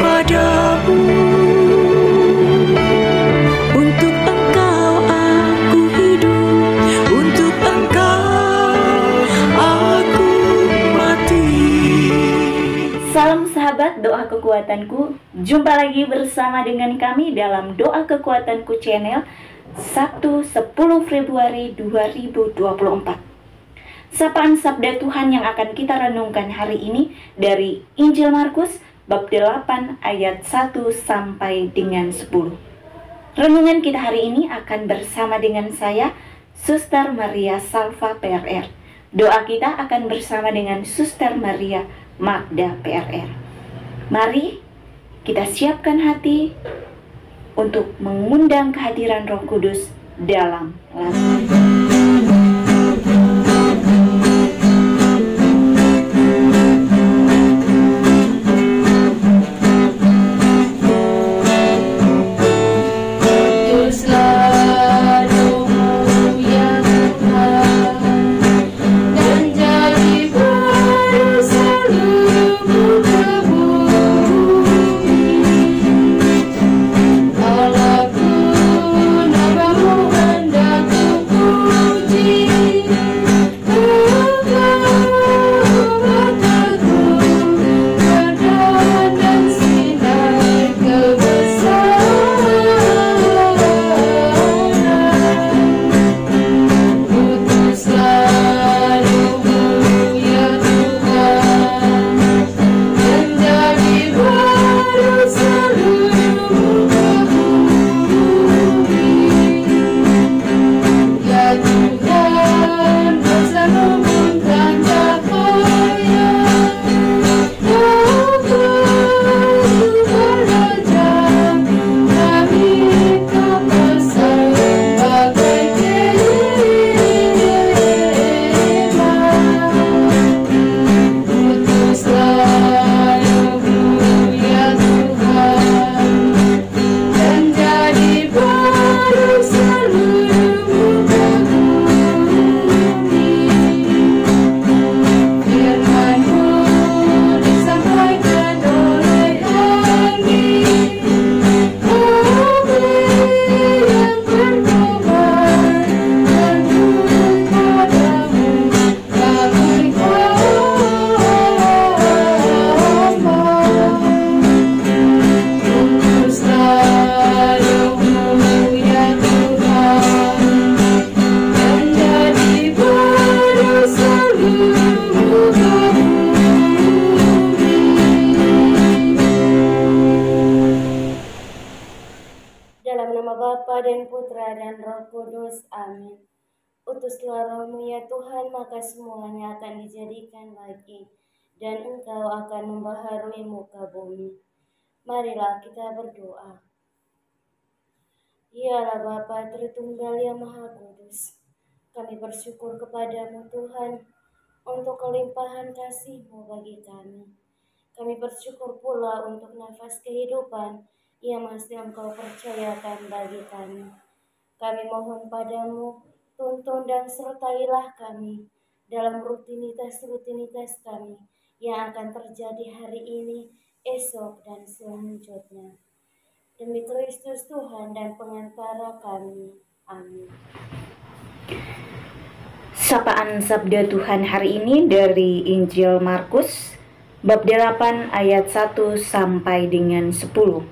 kepadamu. Untuk Engkau aku hidup, untuk Engkau aku mati. Salam sahabat doa kekuatanku. Jumpa lagi bersama dengan kami dalam Doa Kekuatanku channel Sabtu 10 Februari 2024. Sapaan Sabda Tuhan yang akan kita renungkan hari ini dari Injil Markus bab 8 ayat 1 sampai dengan 10. Renungan kita hari ini akan bersama dengan saya, Suster Maria Salva PRR. Doa kita akan bersama dengan Suster Maria Magda PRR. Mari kita siapkan hati untuk mengundang kehadiran Roh Kudus dalam lagu. Bapa dan Putra dan Roh Kudus. Amin. Utuslah Roh-Mu ya Tuhan, maka semuanya akan dijadikan lagi, dan Engkau akan membaharui muka bumi. Marilah kita berdoa. Ialah Bapa Tritunggal yang Maha Kudus, kami bersyukur kepadamu Tuhan untuk kelimpahan kasih-Mu bagi kami. Kami bersyukur pula untuk nafas kehidupan yang masih Engkau percayakan bagi kami. Kami mohon padamu, tuntun dan sertailah kami dalam rutinitas kami yang akan terjadi hari ini, esok, dan selanjutnya. Demi Kristus Tuhan dan pengantara kami. Amin. Sapaan Sabda Tuhan hari ini dari Injil Markus bab 8 ayat 1 sampai dengan 10.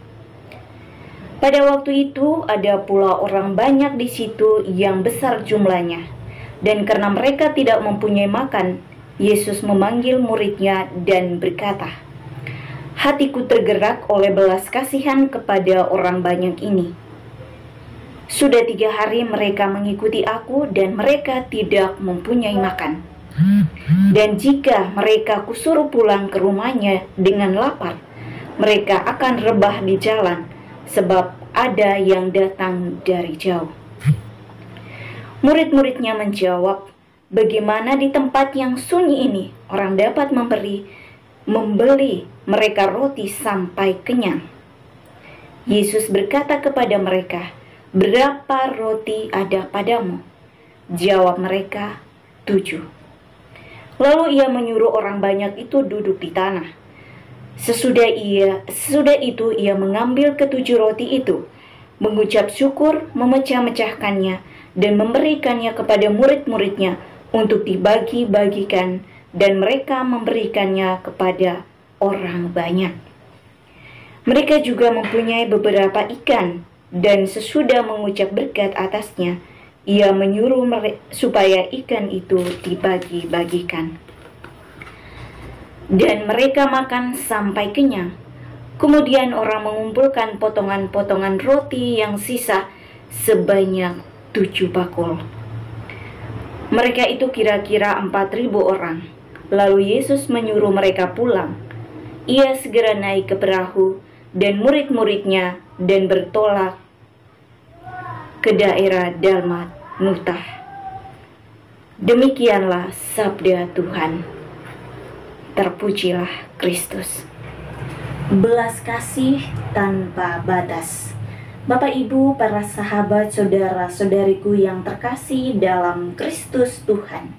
Pada waktu itu ada pula orang banyak di situ yang besar jumlahnya, dan karena mereka tidak mempunyai makan, Yesus memanggil muridnya dan berkata, "Hatiku tergerak oleh belas kasihan kepada orang banyak ini. Sudah 3 hari mereka mengikuti aku dan mereka tidak mempunyai makan. Dan jika mereka kusuruh pulang ke rumahnya dengan lapar, mereka akan rebah di jalan, sebab ada yang datang dari jauh." Murid-muridnya menjawab, "Bagaimana di tempat yang sunyi ini orang dapat membeli mereka roti sampai kenyang?" Yesus berkata kepada mereka, "Berapa roti ada padamu?" Jawab mereka, 7. Lalu ia menyuruh orang banyak itu duduk di tanah. Sesudah itu ia mengambil ketujuh roti itu, mengucap syukur, memecah-mecahkannya, dan memberikannya kepada murid-muridnya untuk dibagi-bagikan, dan mereka memberikannya kepada orang banyak. Mereka juga mempunyai beberapa ikan, dan sesudah mengucap berkat atasnya, ia menyuruh supaya ikan itu dibagi-bagikan. Dan mereka makan sampai kenyang. Kemudian orang mengumpulkan potongan-potongan roti yang sisa sebanyak 7 bakul. Mereka itu kira-kira 4.000 orang. Lalu Yesus menyuruh mereka pulang. Ia segera naik ke perahu dan murid-muridnya dan bertolak ke daerah Dalmanutha. Demikianlah sabda Tuhan. Terpujilah Kristus. Belas kasih tanpa batas. Bapak, Ibu, para sahabat, saudara-saudariku yang terkasih dalam Kristus Tuhan.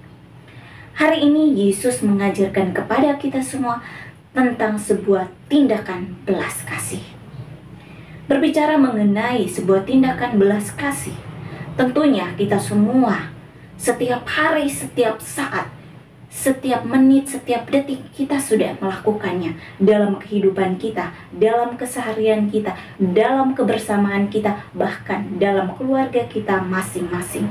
Hari ini Yesus mengajarkan kepada kita semua tentang sebuah tindakan belas kasih. Berbicara mengenai sebuah tindakan belas kasih, tentunya kita semua setiap hari, setiap saat, setiap menit, setiap detik kita sudah melakukannya dalam kehidupan kita, dalam keseharian kita, dalam kebersamaan kita, bahkan dalam keluarga kita masing-masing.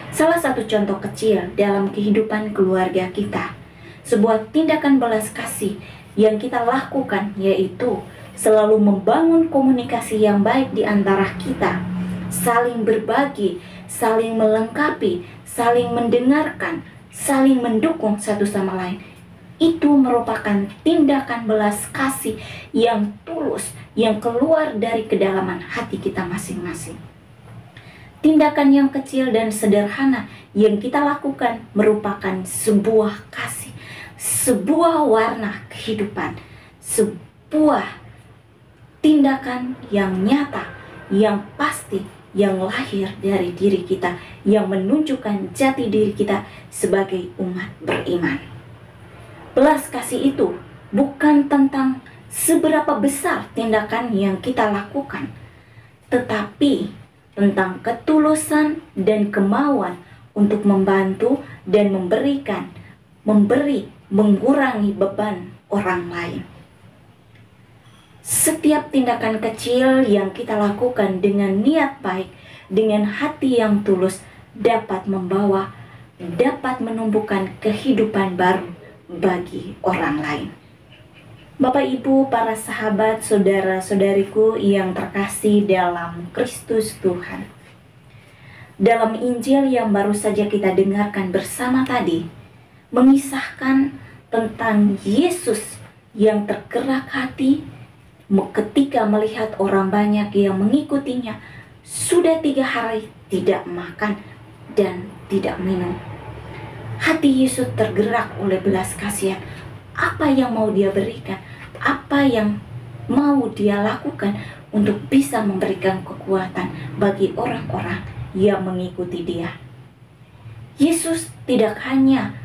Salah satu contoh kecil dalam kehidupan keluarga kita, sebuah tindakan belas kasih yang kita lakukan yaitu selalu membangun komunikasi yang baik di antara kita, saling berbagi, saling melengkapi, saling mendengarkan, saling mendukung satu sama lain. Itu merupakan tindakan belas kasih yang tulus, yang keluar dari kedalaman hati kita masing-masing. Tindakan yang kecil dan sederhana yang kita lakukan merupakan sebuah kasih, sebuah warna kehidupan, sebuah tindakan yang nyata, yang pasti, yang lahir dari diri kita, yang menunjukkan jati diri kita sebagai umat beriman. Belas kasih itu bukan tentang seberapa besar tindakan yang kita lakukan, tetapi tentang ketulusan dan kemauan untuk membantu dan mengurangi beban orang lain. Setiap tindakan kecil yang kita lakukan dengan niat baik, dengan hati yang tulus, dapat menumbuhkan kehidupan baru bagi orang lain. Bapak, Ibu, para sahabat, saudara-saudariku yang terkasih dalam Kristus Tuhan. Dalam Injil yang baru saja kita dengarkan bersama tadi, mengisahkan tentang Yesus yang tergerak hati ketika melihat orang banyak yang mengikutinya sudah 3 hari tidak makan dan tidak minum. Hati Yesus tergerak oleh belas kasihan. Apa yang mau dia berikan? Apa yang mau dia lakukan untuk bisa memberikan kekuatan bagi orang-orang yang mengikuti dia? Yesus tidak hanya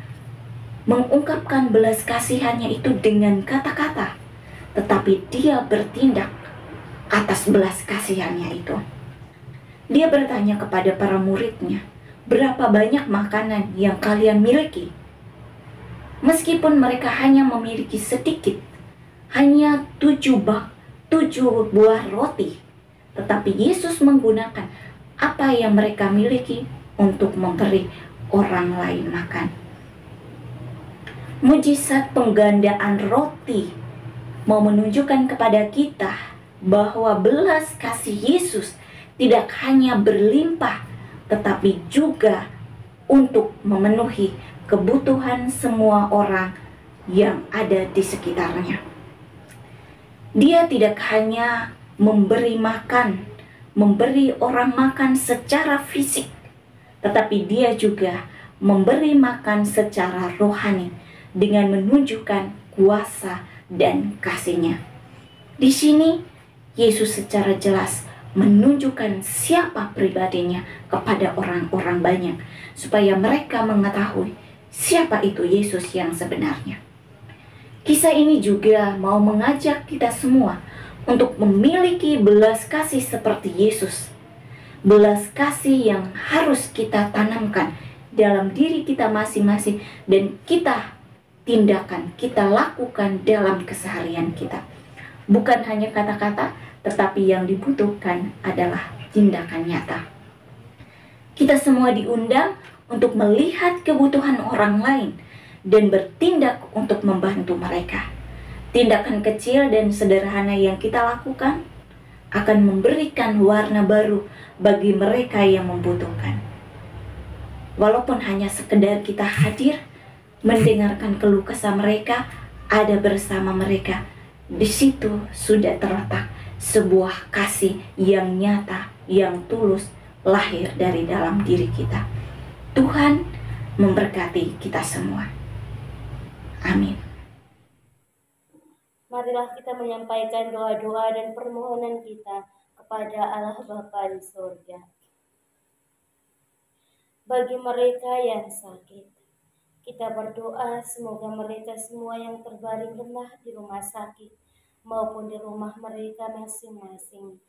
mengungkapkan belas kasihannya itu dengan kata-kata, tetapi dia bertindak atas belas kasihannya itu. Dia bertanya kepada para muridnya, berapa banyak makanan yang kalian miliki? Meskipun mereka hanya memiliki sedikit, hanya 7 buah roti, tetapi Yesus menggunakan apa yang mereka miliki untuk memberi orang lain makan. Mujizat penggandaan roti mau menunjukkan kepada kita bahwa belas kasih Yesus tidak hanya berlimpah, tetapi juga untuk memenuhi kebutuhan semua orang yang ada di sekitarnya. Dia tidak hanya memberi orang makan secara fisik, tetapi dia juga memberi makan secara rohani dengan menunjukkan kuasa dan kasih-Nya. Di sini Yesus secara jelas menunjukkan siapa pribadinya kepada orang-orang banyak, supaya mereka mengetahui siapa itu Yesus yang sebenarnya. Kisah ini juga mau mengajak kita semua untuk memiliki belas kasih seperti Yesus. Belas kasih yang harus kita tanamkan dalam diri kita masing-masing dan kita tindakan, kita lakukan dalam keseharian kita. Bukan hanya kata-kata, tetapi yang dibutuhkan adalah tindakan nyata. Kita semua diundang untuk melihat kebutuhan orang lain dan bertindak untuk membantu mereka. Tindakan kecil dan sederhana yang kita lakukan akan memberikan warna baru bagi mereka yang membutuhkan. Walaupun hanya sekedar kita hadir, mendengarkan keluh kesah mereka, ada bersama mereka, di situ sudah terletak sebuah kasih yang nyata, yang tulus, lahir dari dalam diri kita. Tuhan memberkati kita semua. Amin. Marilah kita menyampaikan doa-doa dan permohonan kita kepada Allah Bapa di surga. Bagi mereka yang sakit, kita berdoa semoga mereka semua yang terbaring lemah di rumah sakit maupun di rumah mereka masing-masing,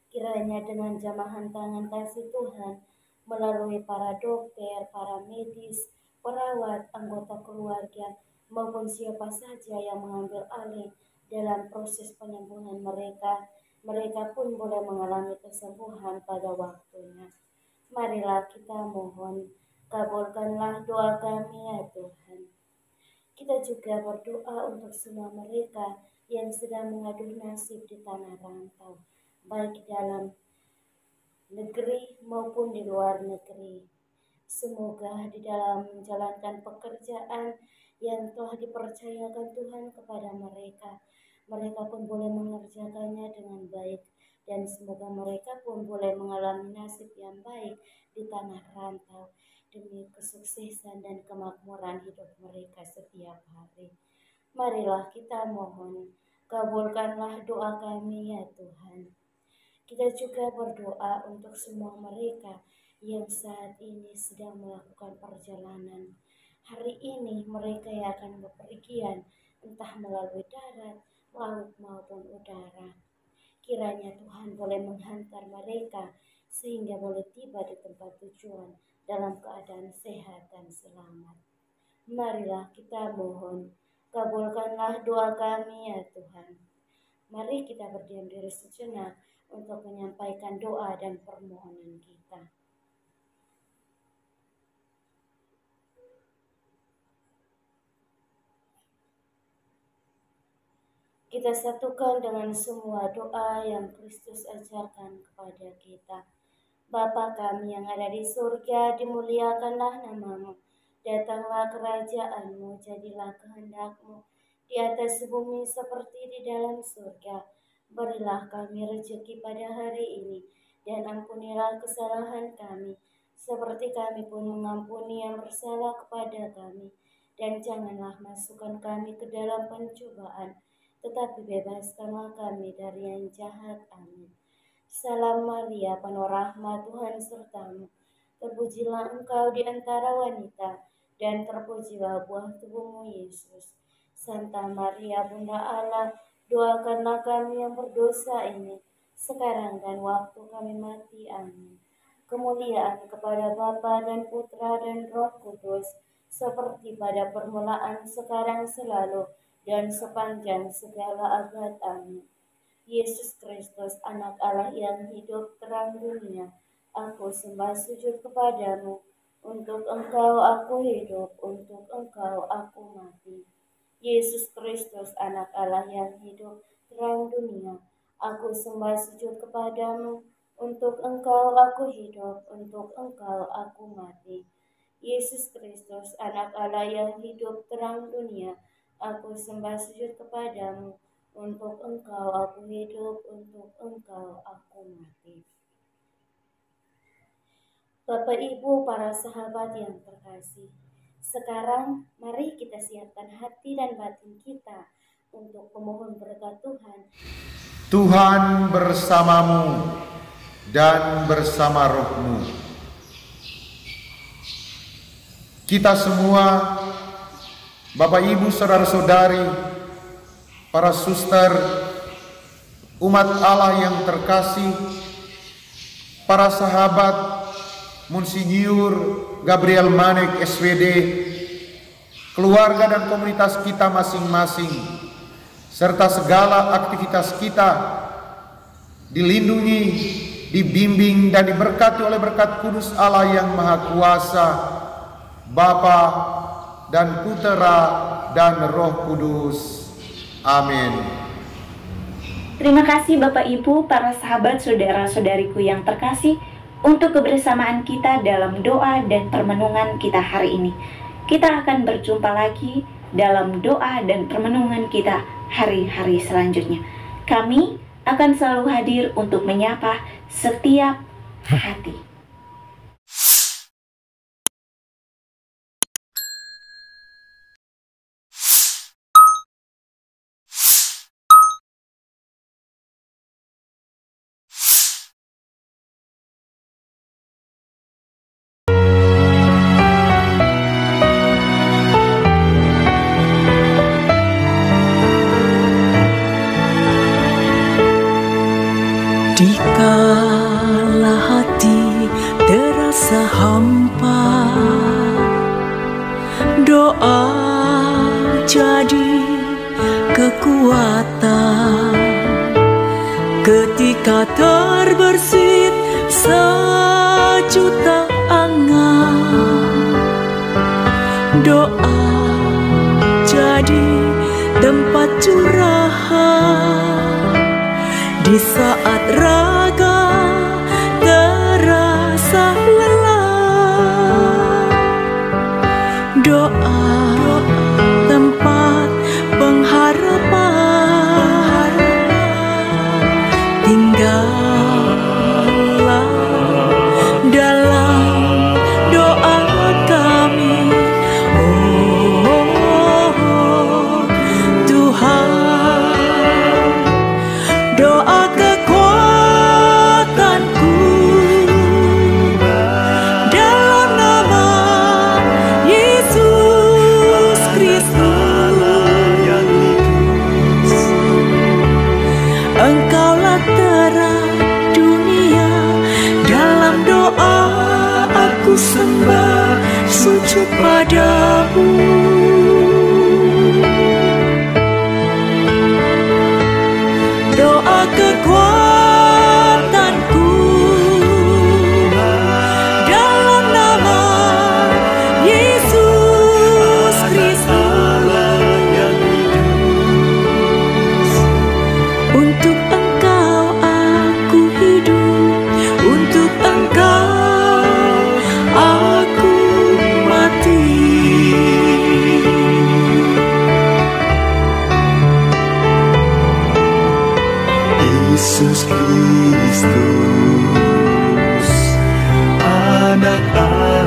kiranya dengan jamahan tangan kasih Tuhan, melalui para dokter, para medis, perawat, anggota keluarga, maupun siapa saja yang mengambil alih dalam proses penyembuhan mereka, mereka pun boleh mengalami kesembuhan pada waktunya. Marilah kita mohon, kabulkanlah doa kami ya Tuhan. Kita juga berdoa untuk semua mereka yang sedang mengadu nasib di tanah rantau, baik di dalam negeri maupun di luar negeri. Semoga di dalam menjalankan pekerjaan yang telah dipercayakan Tuhan kepada mereka, mereka pun boleh mengerjakannya dengan baik, dan semoga mereka pun boleh mengalami nasib yang baik di tanah rantau demi kesuksesan dan kemakmuran hidup mereka setiap hari. Marilah kita mohon, kabulkanlah doa kami ya Tuhan. Kita juga berdoa untuk semua mereka yang saat ini sedang melakukan perjalanan. Hari ini mereka yang akan bepergian, entah melalui darat, laut maupun udara. Kiranya Tuhan boleh menghantar mereka sehingga boleh tiba di tempat tujuan dalam keadaan sehat dan selamat. Marilah kita mohon, kabulkanlah doa kami ya Tuhan. Mari kita berdiam diri sejenak untuk menyampaikan doa dan permohonan kita. Kita satukan dengan semua doa yang Kristus ajarkan kepada kita. Bapa kami yang ada di surga, dimuliakanlah namamu. Datanglah kerajaan-Mu, jadilah kehendak-Mu di atas bumi seperti di dalam surga. Berilah kami rezeki pada hari ini, dan ampunilah kesalahan kami, seperti kami pun mengampuni yang bersalah kepada kami. Dan janganlah masukkan kami ke dalam pencobaan, tetapi bebaskanlah kami dari yang jahat. Amin. Salam Maria, penuh rahmat, Tuhan sertamu. Terpujilah engkau di antara wanita, dan terpujilah buah tubuhmu, Yesus. Santa Maria, Bunda Allah, doakanlah kami yang berdosa ini, sekarang dan waktu kami mati. Amin. Kemuliaan kepada Bapa dan Putra dan Roh Kudus, seperti pada permulaan, sekarang, selalu, dan sepanjang segala abad. Amin. Yesus Kristus, anak Allah yang hidup terang dunia, aku sembah sujud kepadamu. Untuk engkau aku hidup, untuk engkau aku mati. Yesus Kristus, anak Allah yang hidup terang dunia, aku sembah sujud kepadamu. Untuk engkau aku hidup, untuk engkau aku mati. Yesus Kristus, anak Allah yang hidup terang dunia, aku sembah sujud kepadamu. Untuk engkau aku hidup, untuk engkau aku mati. Bapak Ibu, para sahabat yang terkasih, sekarang mari kita siapkan hati dan batin kita untuk memohon berkat Tuhan. Tuhan bersamamu dan bersama rohmu. Kita semua, Bapak Ibu, saudara-saudari, para suster, umat Allah yang terkasih, para sahabat, Monsinyur Gabriel Manek SWD, keluarga dan komunitas kita masing-masing, serta segala aktivitas kita dilindungi, dibimbing dan diberkati oleh berkat kudus Allah yang Maha Kuasa, Bapa dan Putera dan Roh Kudus. Amin. Terima kasih Bapak Ibu, para sahabat, saudara-saudariku yang terkasih, untuk kebersamaan kita dalam doa dan permenungan kita hari ini. Kita akan berjumpa lagi dalam doa dan permenungan kita hari-hari selanjutnya. Kami akan selalu hadir untuk menyapa setiap hati. Dikala hati terasa hampa, doa jadi kekuatan. Ketika terbersit sejuta angan, doa jadi tempat curahan. Di saat raga terasa lelah, doa tempat pengharapan. Tinggallah dalam doa kami, oh Tuhan. Doa kekuatanku dalam nama Yesus Kristus. Engkaulah terang dunia, dalam doa aku sembah sujud padamu. Doa kekuatanku dalam nama Yesus Kristus. Untuk Engkau aku hidup, untuk Engkau aku mati. Yesus Kristus, anak Allah.